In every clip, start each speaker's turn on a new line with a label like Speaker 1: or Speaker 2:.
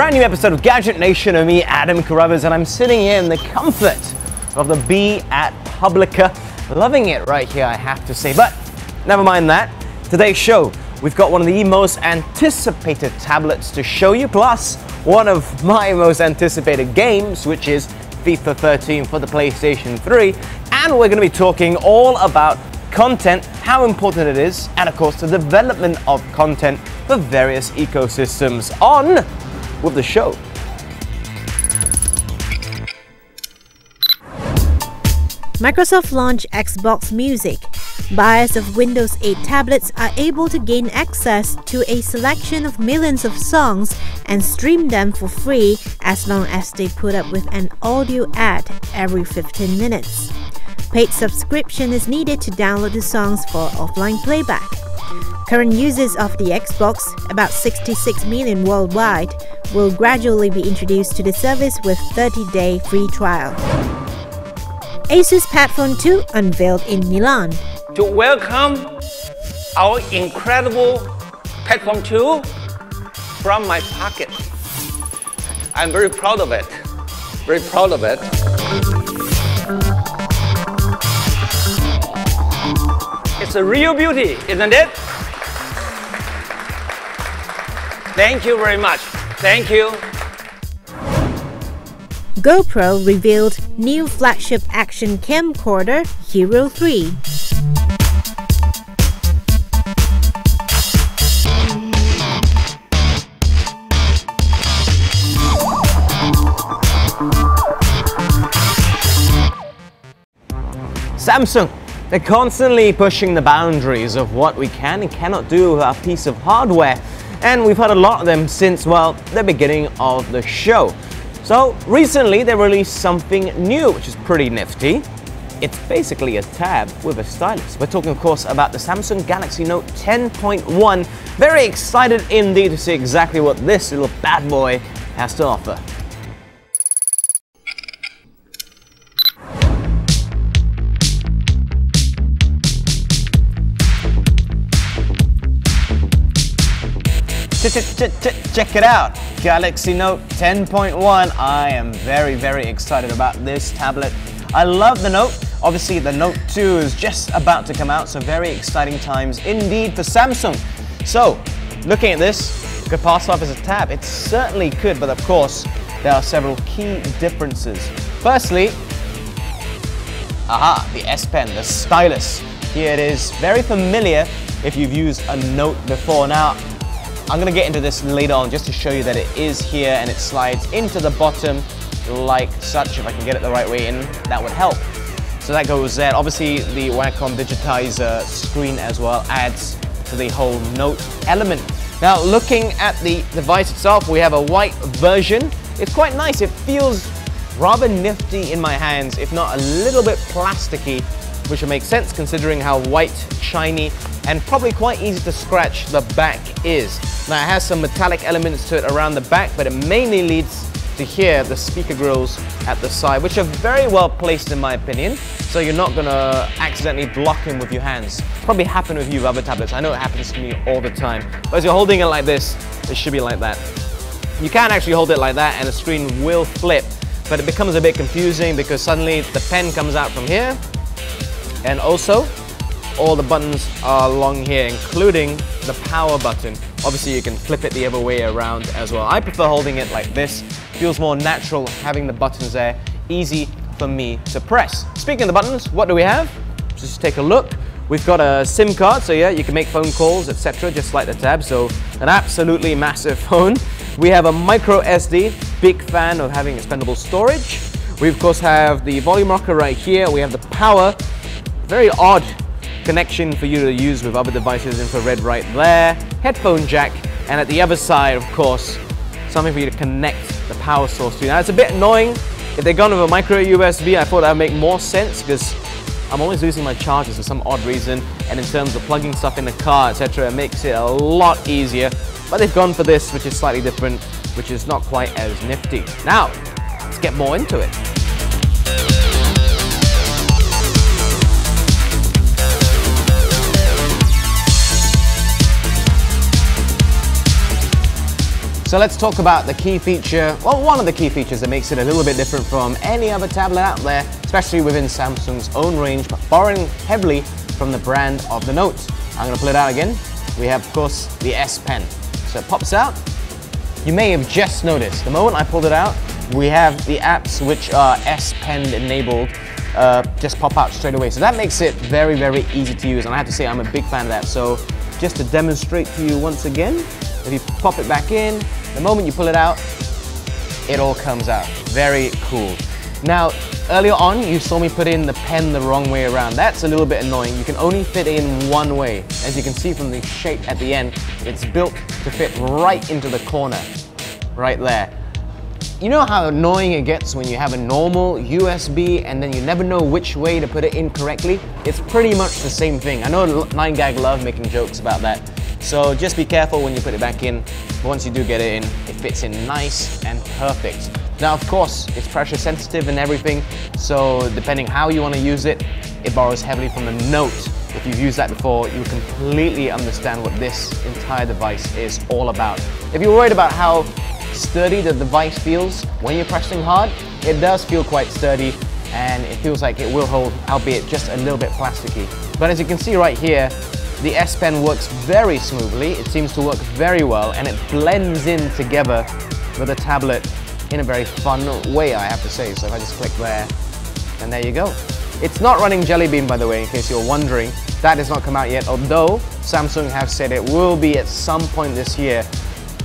Speaker 1: brand new episode of Gadget Nation of me, Adam Carruthers, and I'm sitting here in the comfort of the B at Publica. Loving it right here, I have to say. But never mind that. Today's show, we've got one of the most anticipated tablets to show you, plus one of my most anticipated games, which is FIFA 13 for the PlayStation 3. And we're going to be talking all about content, how important it is, and of course the development of content for various ecosystems. On with the show.
Speaker 2: Microsoft launched Xbox Music. Buyers of Windows 8 tablets are able to gain access to a selection of millions of songs and stream them for free as long as they put up with an audio ad every 15 minutes. Paid subscription is needed to download the songs for offline playback. Current users of the Xbox, about 66 million worldwide, will gradually be introduced to the service with 30-day free trial. Asus Padfone 2 unveiled in Milan.
Speaker 3: To welcome our incredible Padfone 2 from my pocket. I'm very proud of it. Very proud of it. It's a real beauty, isn't it? Thank you very much. Thank you.
Speaker 2: GoPro revealed new flagship action camcorder, Hero 3.
Speaker 1: Samsung, they're constantly pushing the boundaries of what we can and cannot do with our piece of hardware. And we've had a lot of them since, well, the beginning of the show. So recently they released something new, which is pretty nifty. It's basically a tab with a stylus. We're talking, of course, about the Samsung Galaxy Note 10.1. Very excited indeed to see exactly what this little bad boy has to offer. Check it out, Galaxy Note 10.1. I am very, very excited about this tablet. I love the Note. Obviously, the Note 2 is just about to come out, so very exciting times indeed for Samsung. So, looking at this, could pass off as a tab. It certainly could, but of course, there are several key differences. Firstly, the S Pen, the stylus. Here it is, very familiar if you've used a Note before. Now, I'm going to get into this later on just to show you that it is here and it slides into the bottom like such. If I can get it the right way in, that would help. So that goes there. Obviously, the Wacom digitizer screen as well adds to the whole Note element. Now, looking at the device itself, we have a white version. It's quite nice. It feels rather nifty in my hands, if not a little bit plasticky, which would make sense considering how white, shiny, and probably quite easy to scratch the back is. Now it has some metallic elements to it around the back, but it mainly leads to here, the speaker grills at the side, which are very well placed in my opinion, so you're not gonna accidentally block them with your hands. Probably happen with you with other tablets. I know it happens to me all the time. But as you're holding it like this, it should be like that. You can actually hold it like that and the screen will flip, but it becomes a bit confusing because suddenly the pen comes out from here, and also all the buttons are along here, including the power button. Obviously, you can flip it the other way around as well. I prefer holding it like this. Feels more natural having the buttons there. Easy for me to press. Speaking of the buttons, what do we have? Just take a look. We've got a SIM card, so yeah, you can make phone calls, etc., just like the tab. So an absolutely massive phone. We have a micro SD. Big fan of having expandable storage. We of course have the volume rocker right here. We have the power. Very odd connection for you to use with other devices, infrared right there, headphone jack, and at the other side, of course, something for you to connect the power source to. Now, it's a bit annoying. If they'd gone with a micro USB, I thought that would make more sense because I'm always losing my chargers for some odd reason, and in terms of plugging stuff in the car, etc., it makes it a lot easier. But they've gone for this, which is slightly different, which is not quite as nifty. Now, let's get more into it. So let's talk about the key feature, well, one of the key features that makes it a little bit different from any other tablet out there, especially within Samsung's own range, but borrowing heavily from the brand of the Note. I'm going to pull it out again. We have, of course, the S Pen. So it pops out. You may have just noticed, the moment I pulled it out, we have the apps which are S Pen enabled just pop out straight away. So that makes it very, very easy to use, and I have to say I'm a big fan of that. So just to demonstrate to you once again, if you pop it back in, the moment you pull it out, it all comes out. Very cool. Now, earlier on, you saw me put in the pen the wrong way around. That's a little bit annoying. You can only fit in one way. As you can see from the shape at the end, it's built to fit right into the corner, right there. You know how annoying it gets when you have a normal USB and then you never know which way to put it in correctly? It's pretty much the same thing. I know 9gag love making jokes about that. So just be careful when you put it back in. Once you do get it in, it fits in nice and perfect. Now, of course, it's pressure sensitive and everything, so depending how you want to use it, it borrows heavily from the Note. If you've used that before, you completely understand what this entire device is all about. If you're worried about how sturdy the device feels when you're pressing hard, it does feel quite sturdy, and it feels like it will hold, albeit just a little bit plasticky. But as you can see right here, the S Pen works very smoothly, it seems to work very well, and it blends in together with the tablet in a very fun way, I have to say. So if I just click there, and there you go. It's not running Jelly Bean, by the way, in case you're wondering. That has not come out yet, although Samsung have said it will be at some point this year.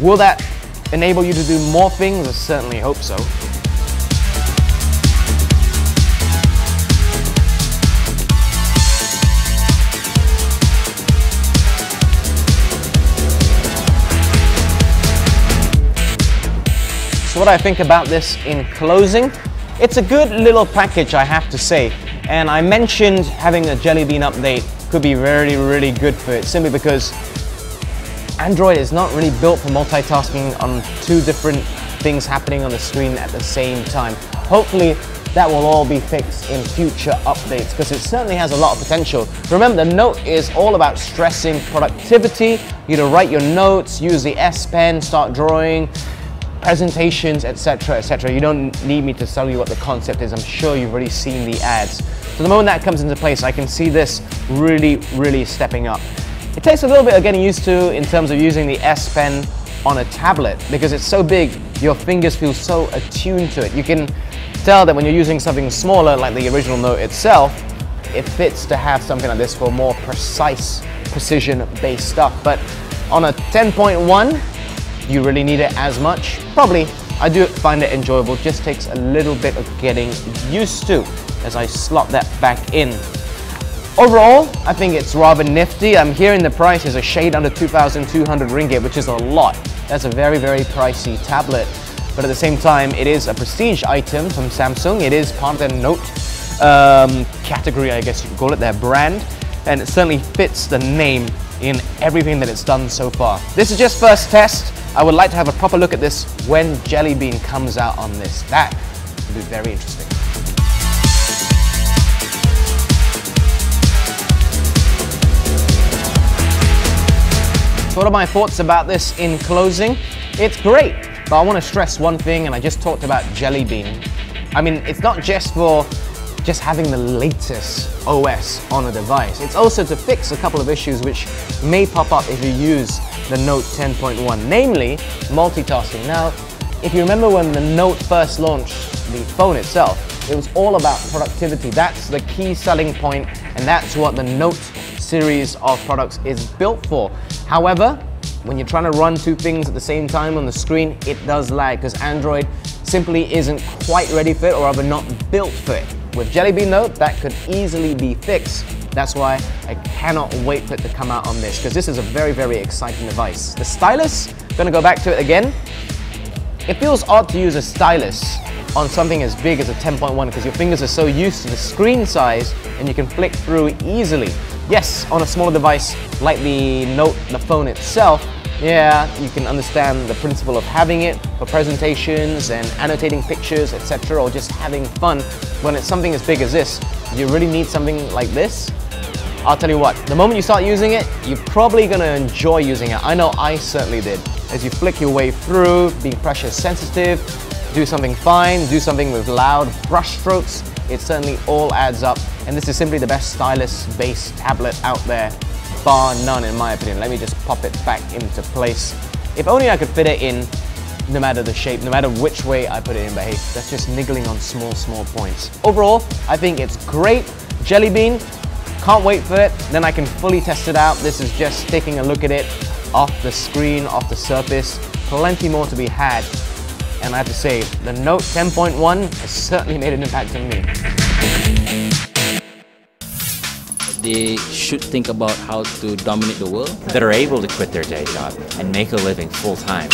Speaker 1: Will that enable you to do more things? I certainly hope so. So what I think about this in closing, it's a good little package, I have to say. And I mentioned having a Jelly Bean update could be really, really good for it, simply because Android is not really built for multitasking on two different things happening on the screen at the same time. Hopefully that will all be fixed in future updates, because it certainly has a lot of potential. Remember, the Note is all about stressing productivity. You to write your notes, use the S Pen, start drawing, presentations, etc., etc. You don't need me to tell you what the concept is. I'm sure you've already seen the ads. So the moment that comes into place, I can see this really, really stepping up. It takes a little bit of getting used to in terms of using the S Pen on a tablet, because it's so big, your fingers feel so attuned to it. You can tell that when you're using something smaller like the original Note itself, it fits to have something like this for more precise, precision-based stuff. But on a 10.1, you really need it as much? Probably. I do find it enjoyable, just takes a little bit of getting used to as I slot that back in. Overall, I think it's rather nifty. I'm hearing the price is a shade under 2,200 ringgit, which is a lot. That's a very, very pricey tablet. But at the same time, it is a prestige item from Samsung. It is part of their Note category, I guess you could call it, their brand. And it certainly fits the name in everything that it's done so far. This is just first test. I would like to have a proper look at this when Jelly Bean comes out on this. That would be very interesting. So what are my thoughts about this in closing? It's great, but I want to stress one thing, and I just talked about Jelly Bean. I mean, it's not just for just having the latest OS on a device. It's also to fix a couple of issues which may pop up if you use the Note 10.1, namely multitasking. Now, if you remember when the Note first launched, the phone itself, it was all about productivity. That's the key selling point, and that's what the Note series of products is built for. However, when you're trying to run two things at the same time on the screen, it does lag, because Android simply isn't quite ready for it, or rather not built for it. With Jelly Bean Note, that could easily be fixed. That's why I cannot wait for it to come out on this, because this is a very, very exciting device. The stylus, gonna go back to it again. It feels odd to use a stylus on something as big as a 10.1, because your fingers are so used to the screen size and you can flick through easily. Yes, on a smaller device like the Note, the phone itself, yeah, you can understand the principle of having it for presentations and annotating pictures, etc., or just having fun. When it's something as big as this, you really need something like this. I'll tell you what, the moment you start using it, you're probably going to enjoy using it. I know I certainly did. as you flick your way through, being pressure sensitive, do something fine, do something with loud brush strokes, it certainly all adds up. And this is simply the best stylus-based tablet out there, bar none in my opinion. Let me just pop it back into place. If only I could fit it in no matter the shape, no matter which way I put it in, but hey, that's just niggling on small points. Overall, I think it's great. Jelly Bean, can't wait for it, then I can fully test it out. This is just taking a look at it off the screen, off the surface. Plenty more to be had. And I have to say, the Note 10.1 has certainly made an impact on me.
Speaker 4: They should think about how to dominate the world. That are able to quit their day job and make a living full-time.